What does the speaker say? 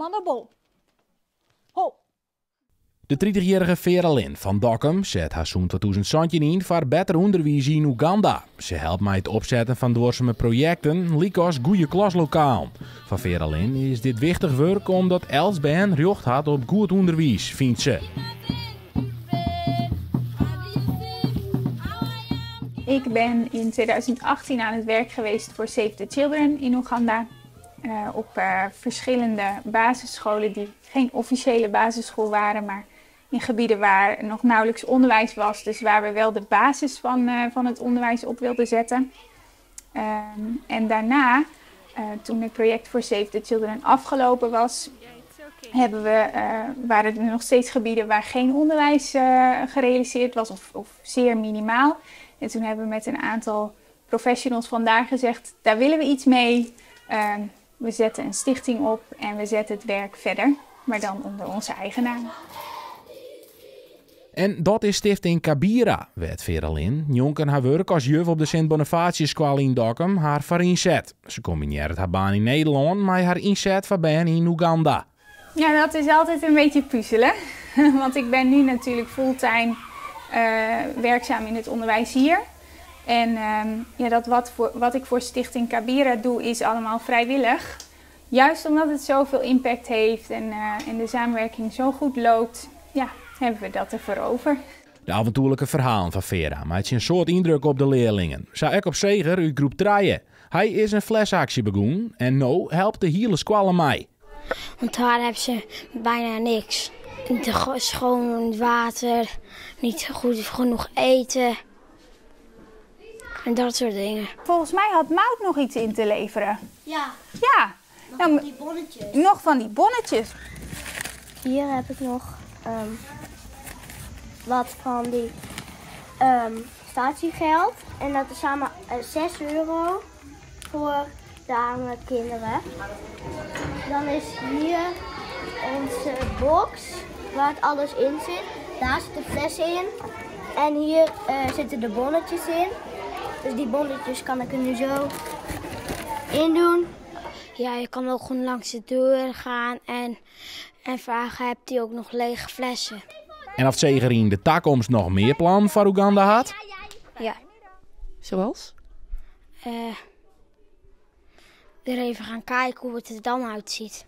aan de bol. Ho! De 30-jarige Vera Lynn van Dokkum zet haar zo'n 2000 in voor beter onderwijs in Oeganda. Ze helpt mij het opzetten van duurzame projecten, liek als goede klaslokaal. Voor Vera Lynn is dit wichtig werk omdat els ben recht had op goed onderwijs, vindt ze. Ik ben in 2018 aan het werk geweest voor Save the Children in Oeganda. Op verschillende basisscholen die geen officiële basisschool waren, maar in gebieden waar nog nauwelijks onderwijs was. Dus waar we wel de basis van het onderwijs op wilden zetten. En daarna, toen het project voor Save the Children afgelopen was, waren er nog steeds gebieden waar geen onderwijs gerealiseerd was of zeer minimaal. En toen hebben we met een aantal professionals vandaar gezegd, daar willen we iets mee. We zetten een stichting op en we zetten het werk verder, maar dan onder onze eigen naam. En dat is stichting Kabira, weet Vera Lynn. Jonken haar werk als juf op de Sint-Bonifatius-school in Dokkum haar voor inzet. Ze combineert haar baan in Nederland met haar inzet van baan in Oeganda. Ja, dat is altijd een beetje puzzelen. Want ik ben nu natuurlijk fulltime werkzaam in het onderwijs hier. En wat ik voor Stichting Kabira doe is allemaal vrijwillig. Juist omdat het zoveel impact heeft en de samenwerking zo goed loopt, ja, hebben we dat ervoor over. De avontuurlijke verhalen van Vera maakt een soort indruk op de leerlingen. Zou ik op zeker uit groep 3. Hij is een flesactie begonnen en nu helpt de hele squallen mij. Want daar hebben ze bijna niks. Niet schoon water, niet goed genoeg eten. En dat soort dingen. Volgens mij had Maud nog iets in te leveren. Ja. Ja. Nog van die bonnetjes. Nog van die bonnetjes. Hier heb ik nog wat van die statiegeld. En dat is samen €6 voor de arme kinderen. Dan is hier onze box waar het alles in zit. Daar zitten flessen in. En hier zitten de bonnetjes in. Dus die bonnetjes kan ik er nu zo in doen. Ja, je kan ook gewoon langs de deur gaan en vragen, hebt hij ook nog lege flessen? En of zeker in de toekomst nog meer plan voor Oeganda had? Ja. Zoals? Er even gaan kijken hoe het er dan uitziet.